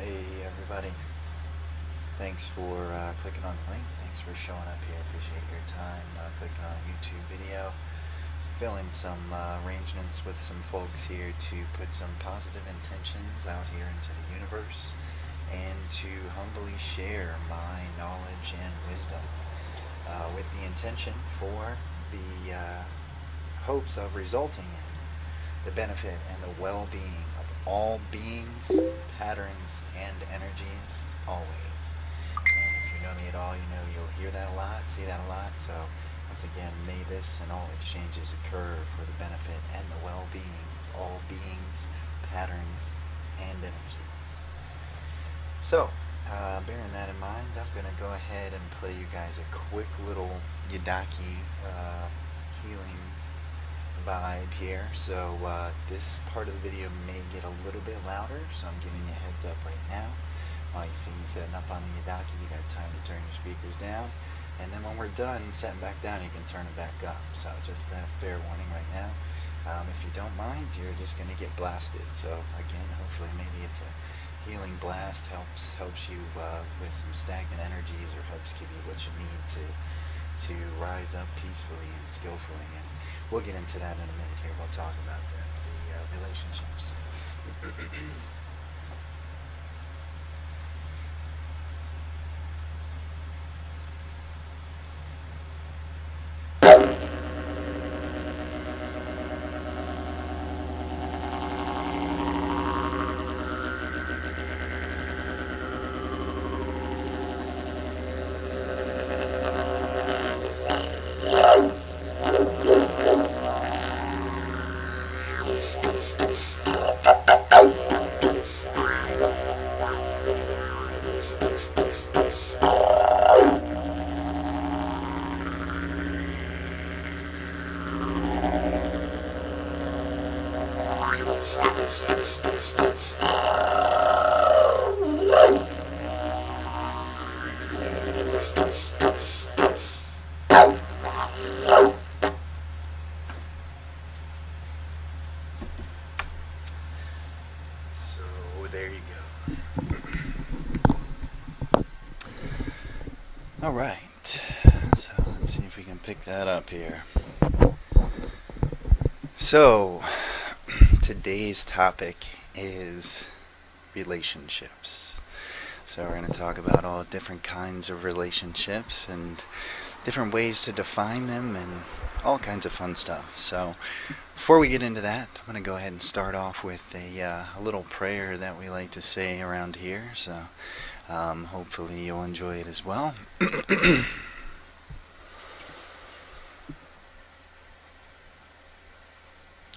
Hey everybody, thanks for clicking on the link, thanks for showing up here, appreciate your time clicking on a YouTube video. Filling some arrangements with some folks here to put some positive intentions out here into the universe and to humbly share my knowledge and wisdom with the intention for the hopes of resulting in the benefit and the well-being of all beings, patterns, and energies always. And if you know me at all, you know you'll hear that a lot, see that a lot. So once again, may this and all exchanges occur for the benefit and the well-being of all beings, patterns, and energies. So, bearing that in mind, I'm going to go ahead and play you guys a quick little Yidaki healing vibe here. So this part of the video may get a little bit louder, so I'm giving you a heads up right now. While you see me setting up on the Yidaki, you got time to turn your speakers down, and then when we're done setting back down, you can turn it back up. So just a fair warning right now. If you don't mind, you're just going to get blasted. So again, hopefully maybe it's a healing blast, helps you with some stagnant energies, or helps give you what you need to rise up peacefully and skillfully. And we'll get into that in a minute here. We'll talk about the relationships. There you go. All right, so let's see if we can pick that up here. So today's topic is relationships. So we're going to talk about all different kinds of relationships and different ways to define them and all kinds of fun stuff. So before we get into that, I'm going to go ahead and start off with a little prayer that we like to say around here. So hopefully you'll enjoy it as well.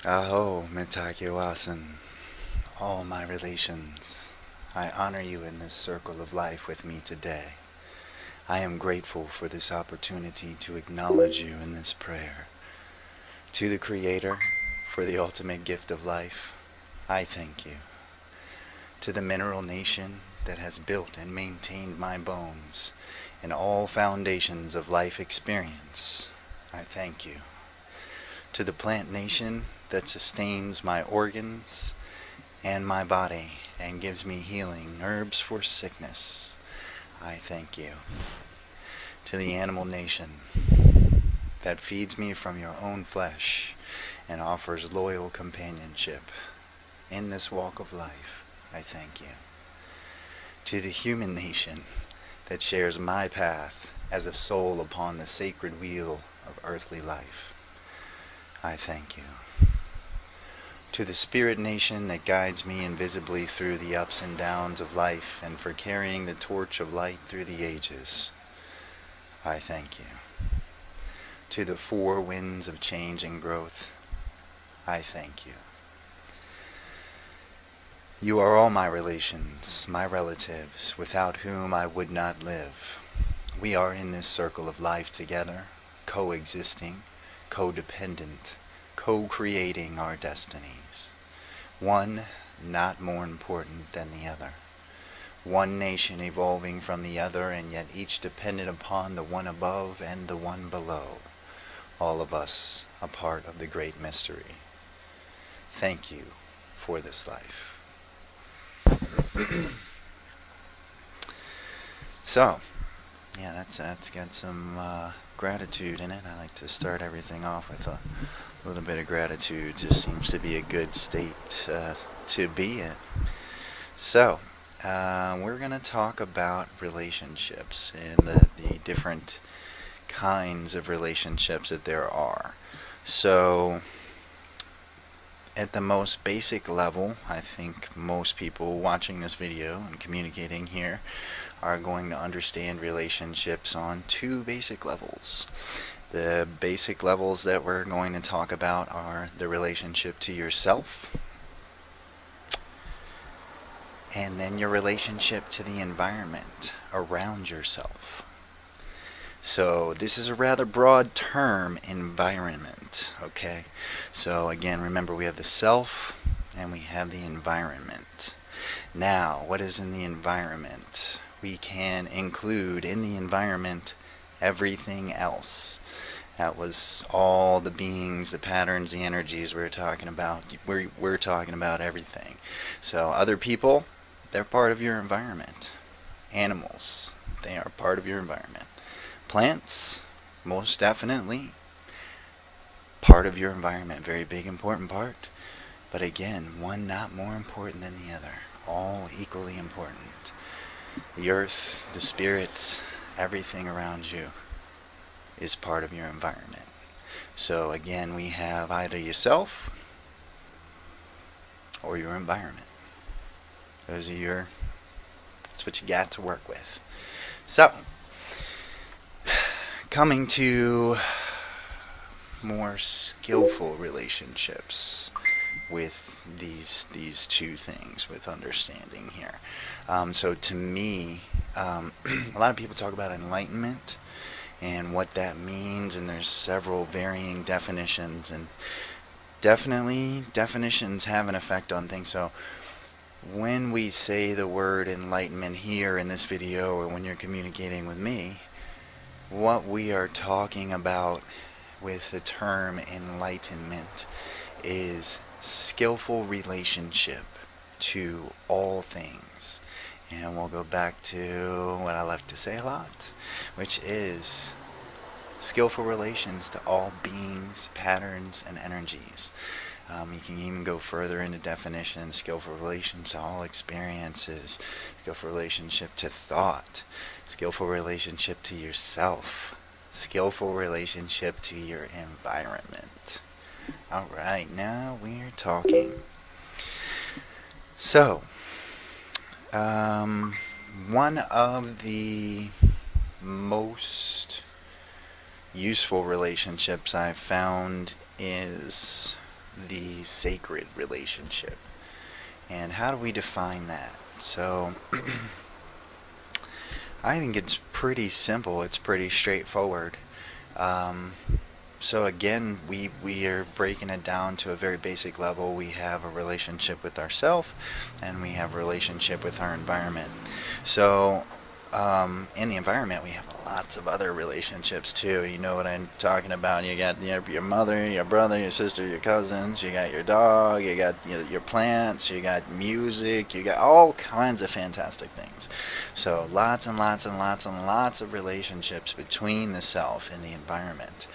Aho, Mitake Wasan, all my relations, I honor you in this circle of life with me today. I am grateful for this opportunity to acknowledge you in this prayer. To the Creator, for the ultimate gift of life, I thank you. To the mineral nation that has built and maintained my bones and all foundations of life experience, I thank you. To the plant nation that sustains my organs and my body and gives me healing herbs for sickness, I thank you. To the animal nation that feeds me from your own flesh and offers loyal companionship in this walk of life, I thank you. To the human nation that shares my path as a soul upon the sacred wheel of earthly life, I thank you. To the spirit nation that guides me invisibly through the ups and downs of life and for carrying the torch of light through the ages, I thank you. To the four winds of change and growth, I thank you. You are all my relations, my relatives, without whom I would not live. We are in this circle of life together, coexisting, codependent, co-creating our destinies. One not more important than the other. One nation evolving from the other, and yet each dependent upon the one above and the one below. All of us a part of the great mystery. Thank you for this life. So, yeah, that's got some gratitude in it. I like to start everything off with a little bit of gratitude. Just seems to be a good state to be in. So, we're going to talk about relationships and the different kinds of relationships that there are. So, at the most basic level, I think most people watching this video and communicating here are going to understand relationships on two basic levels. The basic levels that we're going to talk about are the relationship to yourself, and then your relationship to the environment around yourself. So this is a rather broad term, environment, okay? So again, remember we have the self and we have the environment. Now, what is in the environment? We can include in the environment everything else. That was all the beings, the patterns, the energies we were talking about. We're talking about everything. So other people, they're part of your environment. Animals, they are part of your environment. Plants, most definitely part of your environment. Very big, important part. But again, one not more important than the other. All equally important. The earth, the spirits, everything around you is part of your environment. So again, we have either yourself or your environment. That's what you got to work with. So, coming to more skillful relationships with these two things, with understanding here. So to me, a lot of people talk about enlightenment and what that means, and there's several varying definitions, and definitely definitions have an effect on things. So when we say the word enlightenment here in this video, or when you're communicating with me, what we are talking about with the term enlightenment is skillful relationship to all things. And we'll go back to what I like to say a lot, which is skillful relations to all beings, patterns, and energies. You can even go further into definitions: skillful relations to all experiences, skillful relationship to thought, skillful relationship to yourself, skillful relationship to your environment. Alright, now we're talking. So, one of the most useful relationships I've found is the sacred relationship. And how do we define that? So, I think it's pretty simple. It's pretty straightforward. So again, we are breaking it down to a very basic level. We have a relationship with ourselves, and we have a relationship with our environment. So in the environment, we have lots of other relationships too. You know what I'm talking about. You got your mother, your brother, your sister, your cousins. You got your dog. You got your plants. You got music. You got all kinds of fantastic things. So lots and lots and lots and lots of relationships between the self and the environment.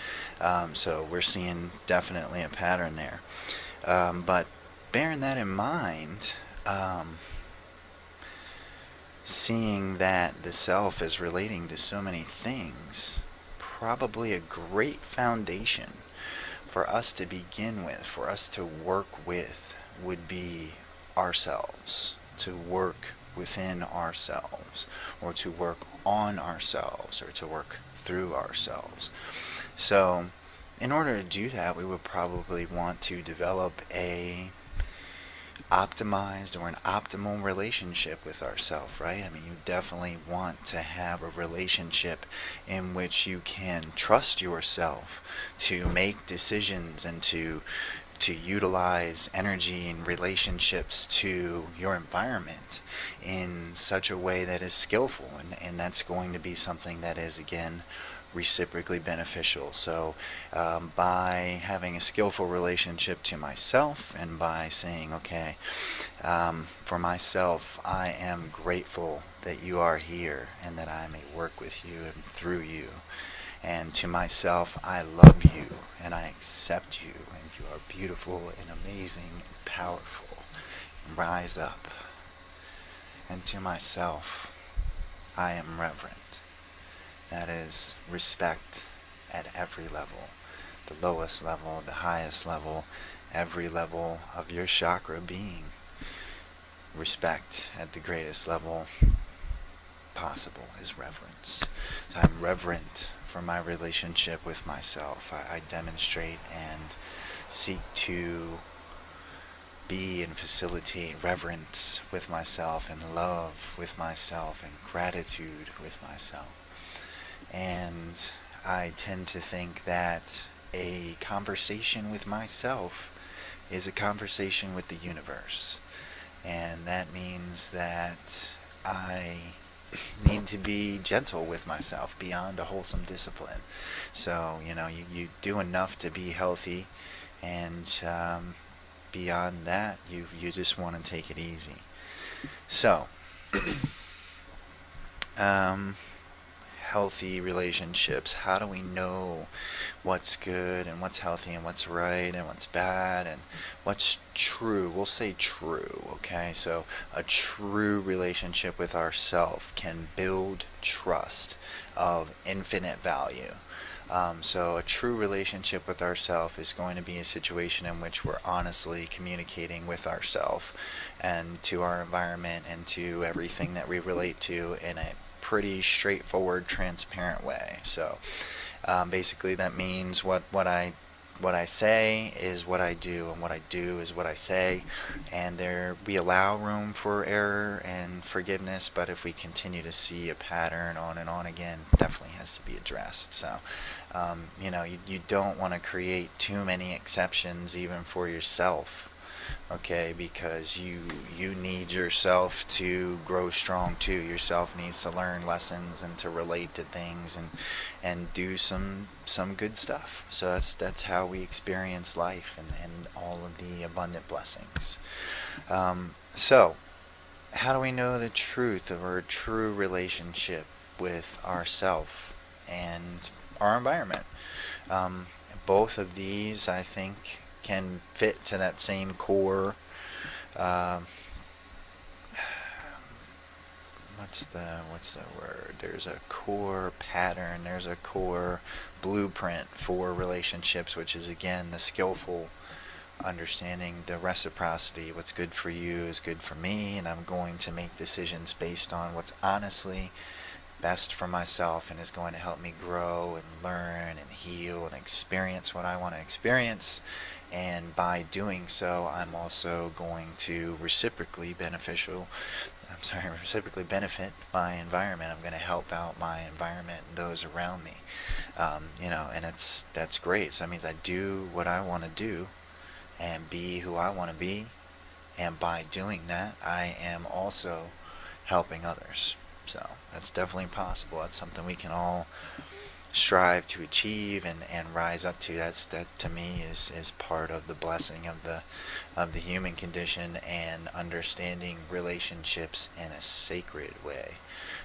So we're seeing definitely a pattern there. But bearing that in mind, seeing that the self is relating to so many things, probably a great foundation for us to begin with, for us to work with, would be ourselves, to work within ourselves, or to work on ourselves, or to work through ourselves. So in order to do that, we would probably want to develop a optimized or an optimal relationship with ourselves, right? I mean, you definitely want to have a relationship in which you can trust yourself to make decisions and to utilize energy and relationships to your environment in such a way that is skillful, and that's going to be something that is, again, reciprocally beneficial. So by having a skillful relationship to myself, and by saying, okay, for myself, I am grateful that you are here and that I may work with you and through you. And to myself, I love you and I accept you, and you are beautiful and amazing and powerful. Rise up. And to myself, I am reverent. That is respect at every level. The lowest level, the highest level, every level of your chakra being. Respect at the greatest level possible is reverence. So I'm reverent for my relationship with myself. I demonstrate and seek to be and facilitate reverence with myself, and love with myself, and gratitude with myself. And I tend to think that a conversation with myself is a conversation with the universe. And that means that I need to be gentle with myself beyond a wholesome discipline. So, you do enough to be healthy, and beyond that, you just want to take it easy. So, healthy relationships. How do we know what's good and what's healthy and what's right and what's bad and what's true? We'll say true, okay? So a true relationship with ourself can build trust of infinite value. So a true relationship with ourself is going to be a situation in which we're honestly communicating with ourself and to our environment and to everything that we relate to in a pretty straightforward, transparent way. So basically that means what I say is what I do, and what I do is what I say, and we allow room for error and forgiveness, but if we continue to see a pattern on and on again, it definitely has to be addressed. So you don't want to create too many exceptions even for yourself, okay, because you need yourself to grow strong too. Yourself needs to learn lessons and to relate to things and do some good stuff. So that's how we experience life and all of the abundant blessings. So how do we know the truth of our true relationship with ourself and our environment? Both of these, I think, can fit to that same core. What's the word? There's a core pattern. There's a core blueprint for relationships, which is again the skillful understanding the reciprocity. What's good for you is good for me, and I'm going to make decisions based on what's honestly best for myself and is going to help me grow and learn and heal and experience what I want to experience. And by doing so, I'm also going to reciprocally benefit my environment. I'm going to help out my environment and those around me. And that's great. So that means I do what I want to do and be who I want to be. And by doing that, I am also helping others. So that's definitely possible. That's something we can all strive to achieve and rise up to. That to me is part of the blessing of the human condition, and understanding relationships in a sacred way.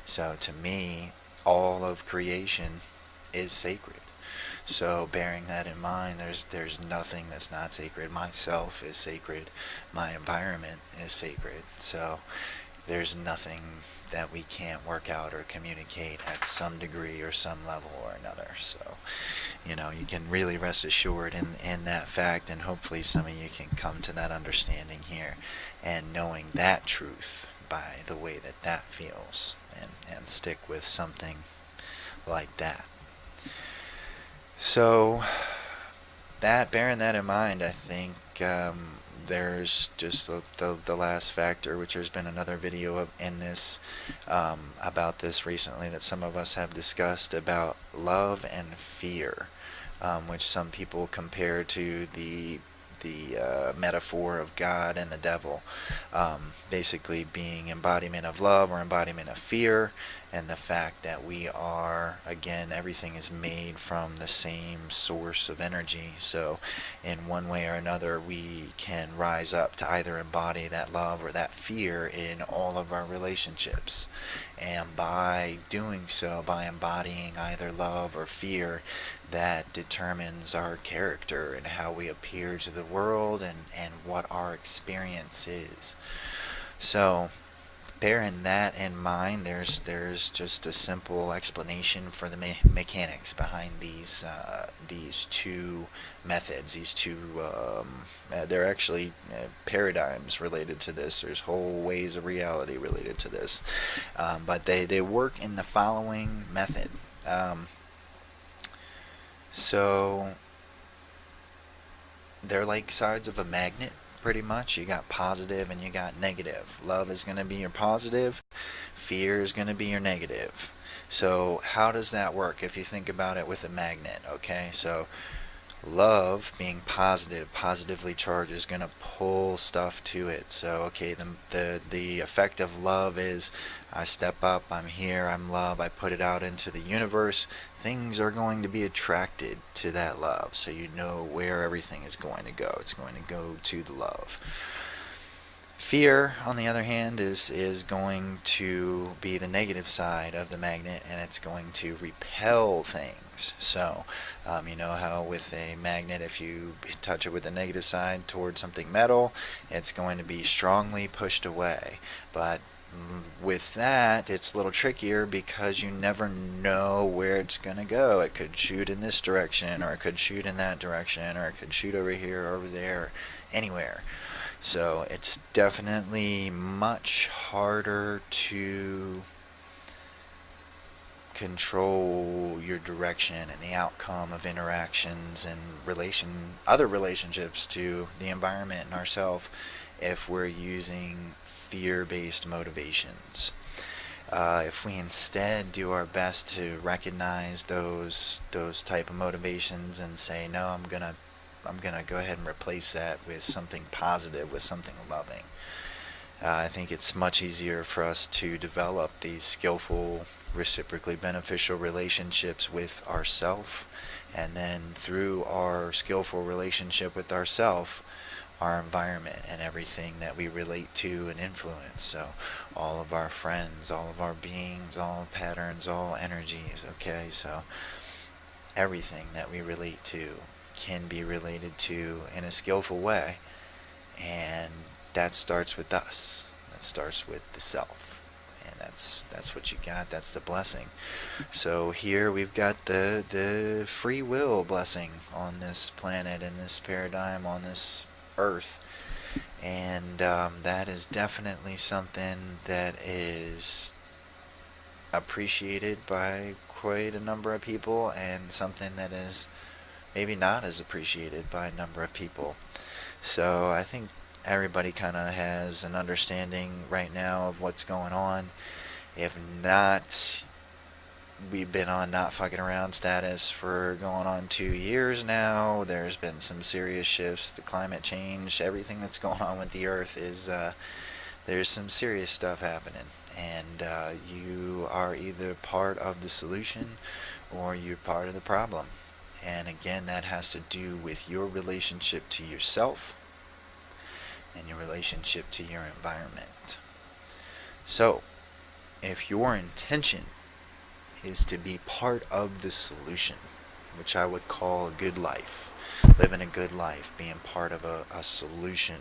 So to me, all of creation is sacred. So bearing that in mind, there's nothing that's not sacred. Myself is sacred. My environment is sacred. So there's nothing that we can't work out or communicate at some degree or some level or another. So, you can really rest assured in that fact, and hopefully some of you can come to that understanding here and knowing that truth by the way that feels, and stick with something like that. So, bearing that in mind, I think there's just the last factor, which there's been another video in this about this recently that some of us have discussed, about love and fear, which some people compare to the metaphor of God and the devil, basically being embodiment of love or embodiment of fear, and the fact that we are, again, everything is made from the same source of energy. So in one way or another, we can rise up to either embody that love or that fear in all of our relationships. And by doing so, by embodying either love or fear, that determines our character and how we appear to the world, and what our experience is. So bearing that in mind, there's just a simple explanation for the mechanics behind these two methods. These two they're actually paradigms related to this. There's whole ways of reality related to this, but they work in the following method. So they're like sides of a magnet, pretty much. You got positive and you got negative. Love is going to be your positive, fear is going to be your negative. So how does that work if you think about it with a magnet? Okay, so love being positive, positively charged, is going to pull stuff to it. So okay, the effect of love is I step up, I'm here, I'm love, I put it out into the universe. Things are going to be attracted to that love, so you know where everything is going to go. It's going to go to the love. Fear, on the other hand, is going to be the negative side of the magnet, and it's going to repel things. So, you know how with a magnet, if you touch it with the negative side towards something metal, it's going to be strongly pushed away. But with that, it's a little trickier because you never know where it's going to go. It could shoot in this direction, or it could shoot in that direction, or it could shoot over here, or over there, anywhere. So it's definitely much harder to control your direction and the outcome of interactions and other relationships to the environment and ourselves if we're using fear-based motivations. If we instead do our best to recognize those type of motivations and say, no, I'm gonna go ahead and replace that with something positive, with something loving. I think it's much easier for us to develop these skillful, reciprocally beneficial relationships with ourself, and then through our skillful relationship with ourself, our environment and everything that we relate to and influence. So all of our friends, all of our beings, all patterns, all energies, okay? So everything that we relate to can be related to in a skillful way, and that starts with us. That starts with the self, and that's what you got. That's the blessing. So here we've got the free will blessing on this planet, in this paradigm, on this earth, and that is definitely something that is appreciated by quite a number of people, and something that is maybe not as appreciated by a number of people. So I think everybody kind of has an understanding right now of what's going on. If not, we've been on not fucking around status for going on 2 years now. There's been some serious shifts. The climate change, everything that's going on with the earth is, there's some serious stuff happening. And you are either part of the solution or you're part of the problem. And again, that has to do with your relationship to yourself and your relationship to your environment. So, if your intention is to be part of the solution, which I would call a good life, living a good life, being part of a solution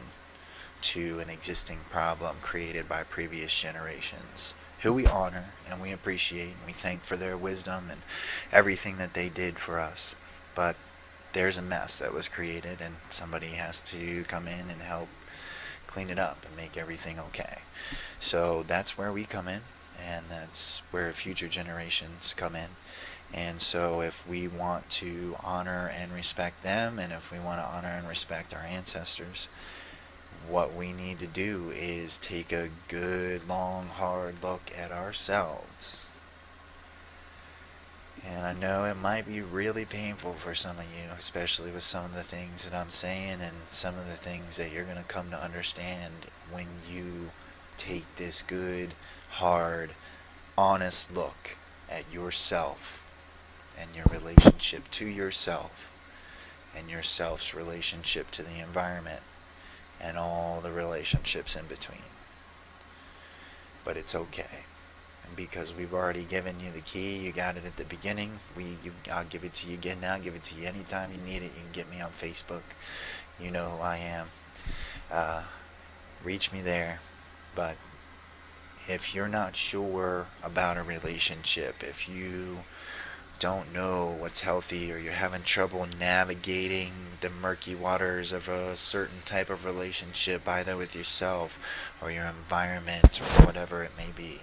to an existing problem created by previous generations, who we honor and we appreciate and we thank for their wisdom and everything that they did for us. But there's a mess that was created, and somebody has to come in and help clean it up and make everything okay. So that's where we come in, and that's where future generations come in. And so if we want to honor and respect them, and if we want to honor and respect our ancestors, what we need to do is take a good, long, hard look at ourselves And I know it might be really painful for some of you, especially with some of the things that I'm saying and some of the things that you're going to come to understand when you take this good, hard, honest look at yourself and your relationship to yourself and yourself's relationship to the environment and all the relationships in between. But it's okay. And because we've already given you the key, you got it at the beginning. I'll give it to you again now. I'll give it to you anytime you need it. You can get me on Facebook. You know who I am. Reach me there. But if you're not sure about a relationship, if you don't know what's healthy, or you're having trouble navigating the murky waters of a certain type of relationship, either with yourself or your environment or whatever it may be,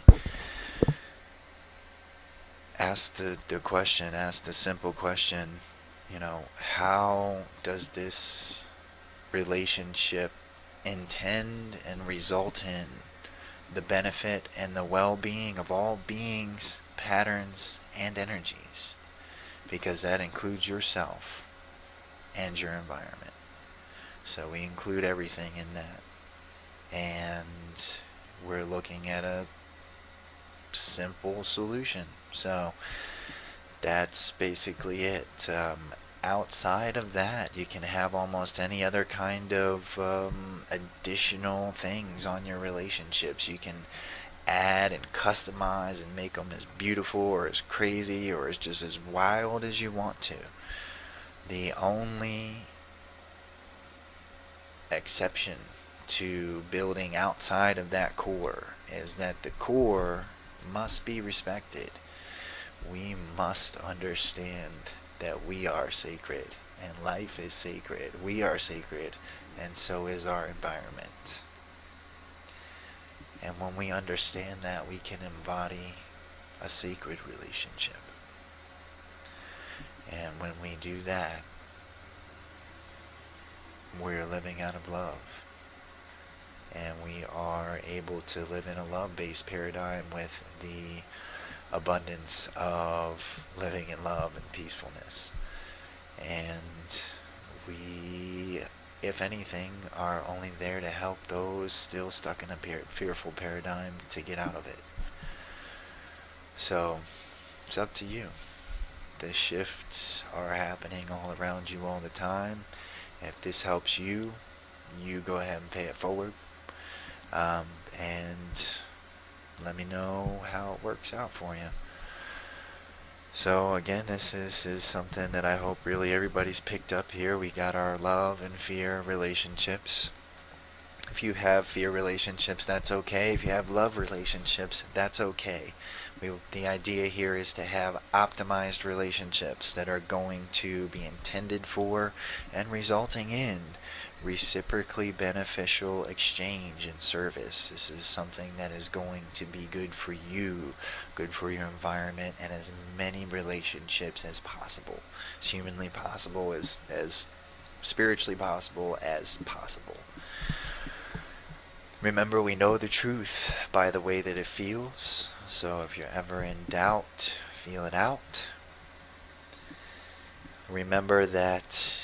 ask the question, ask the simple question, how does this relationship intend and result in the benefit and the well-being of all beings, patterns, and energies? Because that includes yourself and your environment. So we include everything in that. And we're looking at a simple solution. So that's basically it. Outside of that, you can have almost any other kind of additional things on your relationships. You can add and customize and make them as beautiful or as crazy or as just as wild as you want to. The only exception to building outside of that core is that the core must be respected. We must understand that we are sacred and life is sacred. We are sacred, and so is our environment. And when we understand that, we can embody a sacred relationship. And when we do that, we're living out of love. And we are able to live in a love-based paradigm with the abundance of living in love and peacefulness. And we, if anything, are only there to help those still stuck in a fearful paradigm to get out of it. So it's up to you. The shifts are happening all around you all the time. If this helps you, you go ahead and pay it forward. And let me know how it works out for you. So again, this is something that I hope really everybody's picked up here. We got our love and fear relationships. If you have fear relationships, that's okay. If you have love relationships, that's okay. The idea here is to have optimized relationships that are going to be intended for and resulting in reciprocally beneficial exchange and service. This is something that is going to be good for you, good for your environment, and as many relationships as possible. As humanly possible, as spiritually possible as possible. Remember, we know the truth by the way that it feels. So if you're ever in doubt, feel it out. Remember that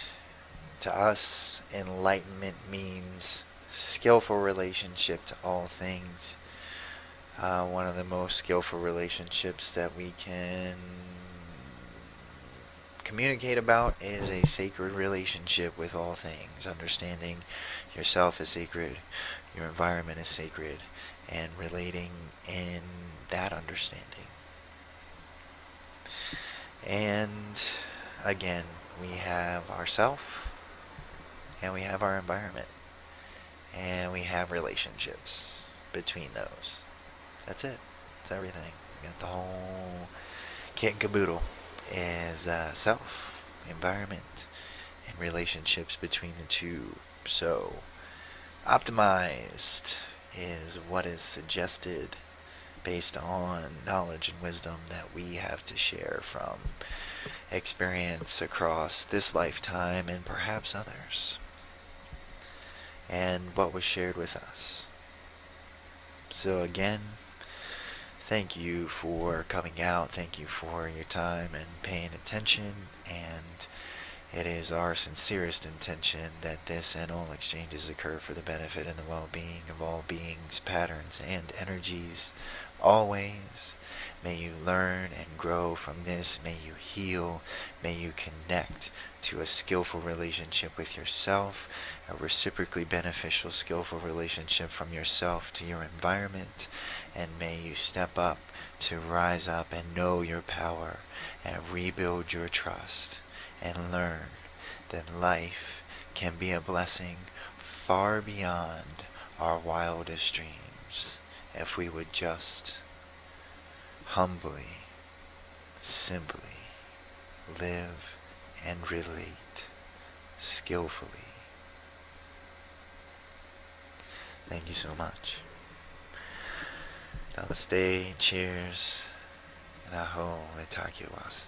to us, enlightenment means skillful relationship to all things. One of the most skillful relationships that we can communicate about is a sacred relationship with all things. Understanding yourself is sacred, your environment is sacred, and relating in that understanding. And again, we have ourself, and we have our environment, and we have relationships between those. That's it. That's everything. We got the whole kit and caboodle is self, environment, and relationships between the two. So optimized is what is suggested based on knowledge and wisdom that we have to share from experience across this lifetime and perhaps others, and what was shared with us. So again, thank you for coming out. Thank you for your time and paying attention. And it is our sincerest intention that this and all exchanges occur for the benefit and the well-being of all beings, patterns, and energies. Always, may you learn and grow from this. May you heal. May you connect to a skillful relationship with yourself, a reciprocally beneficial, skillful relationship from yourself to your environment. And may you step up to rise up and know your power and rebuild your trust and learn that life can be a blessing far beyond our wildest dreams if we would just humbly, simply live and relate skillfully. Thank you so much. Namaste, cheers, and aho, itaku wasu.